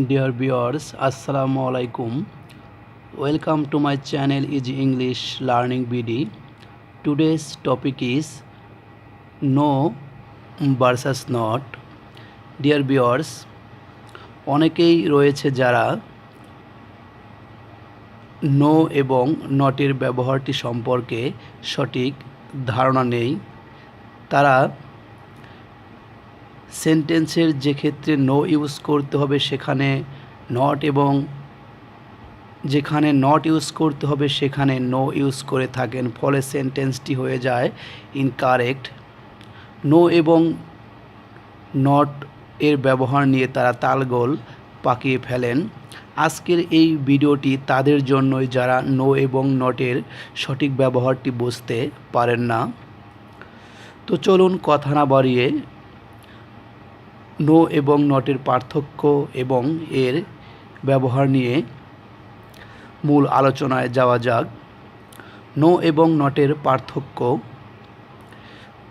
Dear viewers, Assalamu alaikum. Welcome to my channel Easy English Learning BD. Today's topic is no versus not. Dear viewers, অনেকেই রয়েছে যারা no এবং নটের ব্যবহারটি সম্পর্কে সঠিক ধারণা নেই। তারা সেন্টেন্সের যে ক্ষেত্রে নো ইউজ করতে হবে সেখানে নট এবং যেখানে নট ইউজ করতে হবে সেখানে নো ইউজ করে থাকেন, ফলে সেন্টেন্সটি হয়ে যায় ইনকারেক্ট। নো এবং নট এর ব্যবহার নিয়ে তারা তালগোল পাকিয়ে ফেলেন। আজকের এই ভিডিওটি তাদের জন্যই যারা নো এবং নটের সঠিক ব্যবহারটি বুঝতে পারেন না। তো চলুন কথা না বাড়িয়ে নো এবং নটের পার্থক্য এবং এর ব্যবহার নিয়ে মূল আলোচনায় যাওয়া যাক। নো এবং নটের পার্থক্য।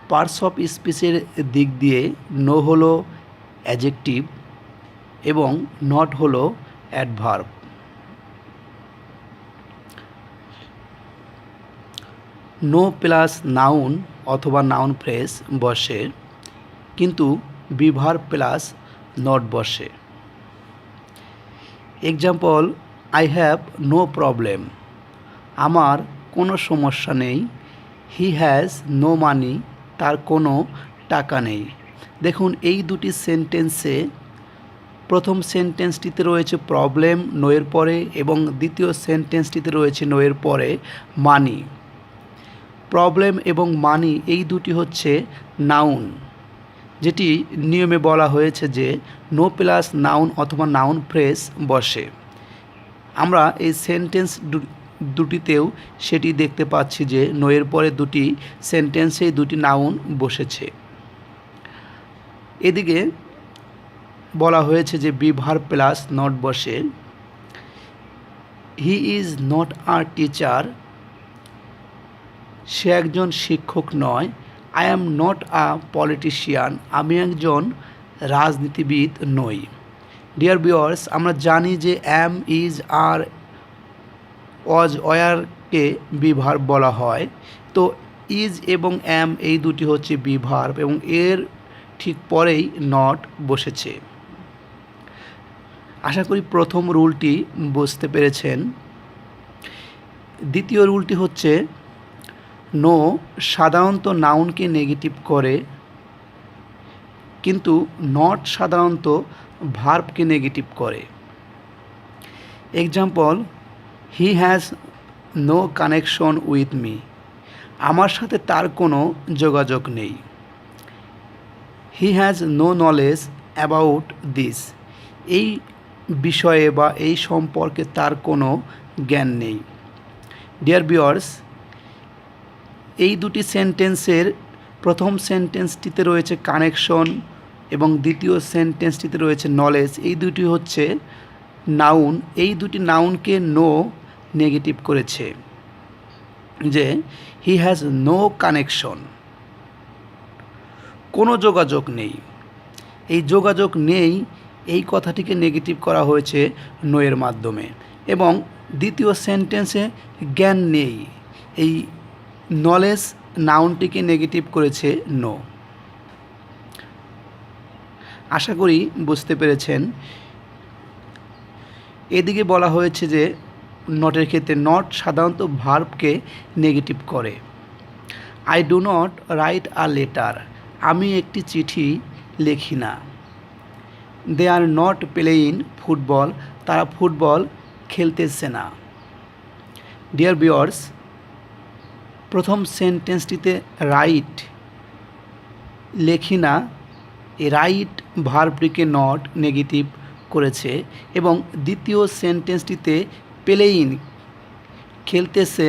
পার্টস অফ স্পিচের দিক দিয়ে নো হলো অ্যাডজেক্টিভ এবং নট হলো অ্যাডভার্ব। নো প্লাস নাউন অথবা নাউন ফ্রেজ বসে, কিন্তু বিভার প্লাস নট বসে। Example, I have no problem, আমার কোনো সমস্যা নেই। হি হ্যাজ নো মানি, তার কোনো টাকা নেই। দেখুন, এই দুটি সেন্টেন্সে প্রথম সেন্টেন্সটিতে রয়েছে প্রবলেম নোয়ের পরে এবং দ্বিতীয় সেন্টেন্সটিতে রয়েছে নোয়ের পরে মানি। প্রবলেম এবং মানি এই দুটি হচ্ছে নাউন, যেটি নিয়মে বলা হয়েছে যে নো প্লাস নাউন অথবা নাউন ফ্রেজ বসে। আমরা এই সেন্টেন্স দুটিতেও সেটি দেখতে পাচ্ছি যে নোয়ের পরে দুটি সেন্টেন্সেই দুটি নাউন বসেছে। এদিকে বলা হয়েছে যে বিভার প্লাস নট বসে। He is not a teacher, সে একজন শিক্ষক নয়। I am not a politician, আমি একজন রাজনীতিবিদ নই। ডিয়ার ভিউয়ার্স, আমরা জানি যে অ্যাম, ইজ, আর, ওয়াজ, ওয়ারকে বিভার্ব বলা হয়। তো ইজ এবং অ্যাম এই দুটি হচ্ছে বিভার্ব এবং এর ঠিক পরেই নট বসেছে। আশা করি প্রথম রুলটি বুঝতে পেরেছেন। দ্বিতীয় রুলটি হচ্ছে নো সাধারণত নাউনকে নেগেটিভ করে, কিন্তু নট সাধারণত ভার্বকে নেগেটিভ করে। Example, he has no connection with me, আমার সাথে তার কোনো যোগাযোগ নেই। He has no knowledge about this, এই বিষয়ে বা এই সম্পর্কে তার কোনো জ্ঞান নেই। ডিয়ার ভিউয়ার্স, এই দুটি সেন্টেন্সের প্রথম সেন্টেন্সটিতে রয়েছে কানেকশন এবং দ্বিতীয় সেন্টেন্সটিতে রয়েছে নলেজ। এই দুটি হচ্ছে নাউন। এই দুটি নাউনকে নো নেগেটিভ করেছে, যে হি হ্যাজ নো কানেকশন, কোনো যোগাযোগ নেই। এই যোগাযোগ নেই এই কথাটিকে নেগেটিভ করা হয়েছে নো এর মাধ্যমে। এবং দ্বিতীয় সেন্টেন্সে জ্ঞান নেই, এই নলেজ নাউনটিকে নেগেটিভ করেছে নো। আশা করি বুঝতে পেরেছেন। এদিকে বলা হয়েছে যে নটের ক্ষেত্রে নট সাধারণত ভার্বকে নেগেটিভ করে। I do not write a letter, আমি একটি চিঠি লিখি না। দে আর নট প্লেইং ফুটবল, তারা ফুটবল খেলতেছে না। ডিয়ার ভিউয়ার্স, প্রথম সেন্টেন্সটিতে রাইট লেখি না, এই রাইট ভার্বটিকে নট নেগেটিভ করেছে এবং দ্বিতীয় সেন্টেন্সটিতে প্লেইং খেলতেছে,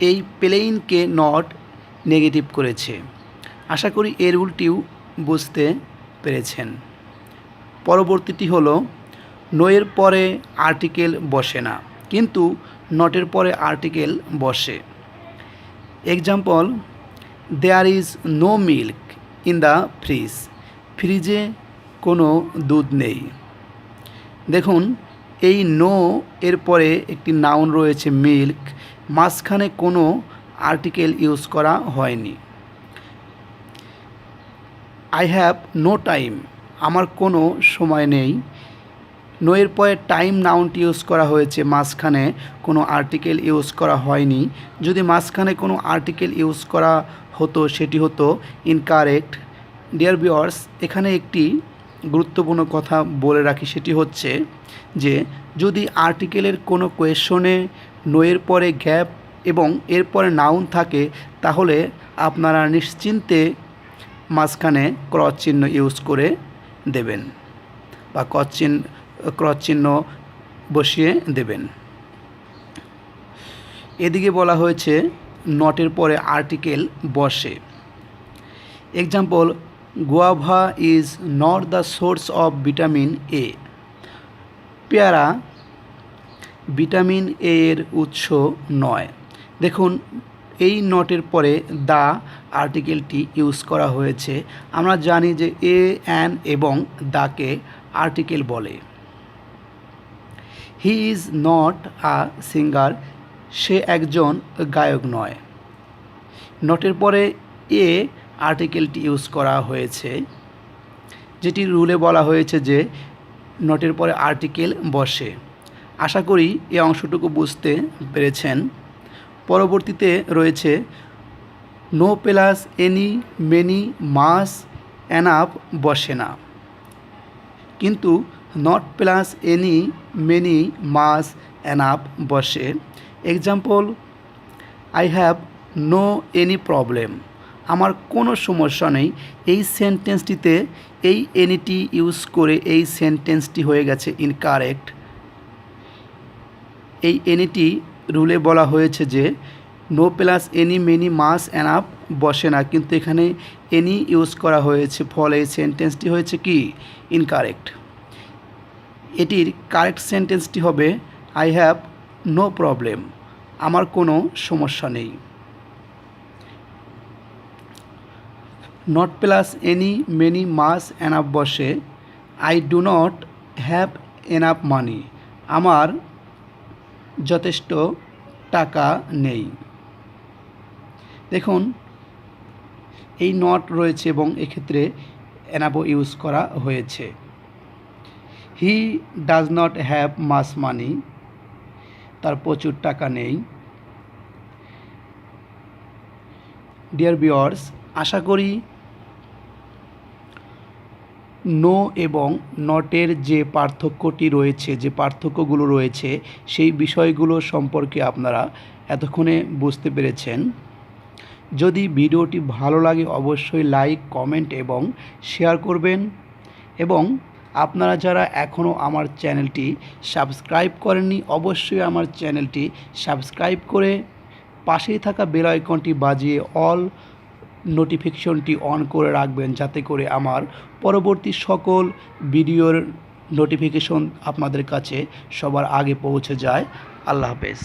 এই প্লেইংকে নট নেগেটিভ করেছে। আশা করি এর উল্টিও বুঝতে পেরেছেন। পরবর্তীটি হলো নোয়ের পরে আর্টিকেল বসে না, কিন্তু নটের পরে আর্টিকেল বসে। Example, there is no milk in the fridge, ফ্রিজে কোনো দুধ নেই। দেখুন এই নো এর পরে একটি নাউন রয়েছে মিল্ক, মাঝখানে কোনো আর্টিকেল ইউজ করা হয়নি। আই হ্যাভ নো টাইম, আমার কোনো সময় নেই। নো এর পরে টাইম নাউনটি ইউজ করা হয়েছে, মাঝখানে কোনো আর্টিকেল ইউজ করা হয়নি। যদি মাঝখানে কোনো আর্টিকেল ইউজ করা হতো সেটি হতো ইনকারেক্ট। ডিয়ার ভিউয়ার্স, এখানে একটি গুরুত্বপূর্ণ কথা বলে রাখি, সেটি হচ্ছে যে যদি আর্টিকেলের কোনো কোয়েশনে নো এর পরে গ্যাপ এবং এরপরে নাউন থাকে তাহলে আপনারা নিশ্চিন্তে মাঝখানে ক্রস চিহ্ন ইউজ করে দেবেন বা ক্রস চিহ্ন বসিয়ে দেবেন। এদিকে বলা হয়েছে নটের পরে আর্টিকেল বসে। Example, guava is not the source of vitamin A. পেয়ারা ভিটামিন এ এর উৎস নয়। দেখুন এই নটের পরে দ্য আর্টিকেলটি ইউজ করা হয়েছে। আমরা জানি যে এ, অ্যান এবং দ্যকে আর্টিকেল বলে। He is not a singer, সে একজন গায়ক নয়। নটের পরে এ আর্টিকেলটি ইউজ করা হয়েছে, যেটি রুলে বলা হয়েছে যে নটের পরে আর্টিকেল বসে। আশা করি এই অংশটুকু বুঝতে পেরেছেন। পরবর্তীতে রয়েছে no plus any, many, much, enough বসে না, কিন্তু not plus any, many, much, enough বসে। Example, I have no any problem, আমার কোনো সমস্যা নেই। এই সেন্টেন্সটিতে এই এনিটি ইউজ করে এই সেন্টেন্সটি হয়ে গেছে ইনকারেক্ট। এই এনিটি রুলে বলা হয়েছে যে no plus any, many, much, enough বসে না, কিন্তু এখানে এনি ইউজ করা হয়েছে, ফলে এই সেন্টেন্সটি হয়েছে কি ইনকারেক্ট। এটির কারেক্ট সেন্টেন্সটি হবে আই হ্যাভ নো প্রবলেম, আমার কোনো সমস্যা নেই। Not plus any, many, much, enough বসে I do not have enough money, আমার যথেষ্ট টাকা নেই। দেখুন এই নট রয়েছে এবং এক্ষেত্রে এনাফও ইউজ করা হয়েছে। He does not have much money, তার প্রচুর টাকা নেই। ডিয়ার ভিউয়ার্স, আশা করি নো এবং নটের যে পার্থক্যটি রয়েছে, যে পার্থক্যগুলো রয়েছে সেই বিষয়গুলো সম্পর্কে আপনারা এতক্ষণে বুঝতে পেরেছেন। যদি ভিডিওটি ভালো লাগে অবশ্যই লাইক, কমেন্ট এবং শেয়ার করবেন। এবং আপনারা যারা এখনও আমার চ্যানেলটি সাবস্ক্রাইব করেননি অবশ্যই আমার চ্যানেলটি সাবস্ক্রাইব করে পাশেই থাকা বেল আইকনটি বাজিয়ে অল নোটিফিকেশনটি অন করে রাখবেন, যাতে করে আমার পরবর্তী সকল ভিডিওর নোটিফিকেশন আপনাদের কাছে সবার আগে পৌঁছে যায়। আল্লাহ হাফেজ।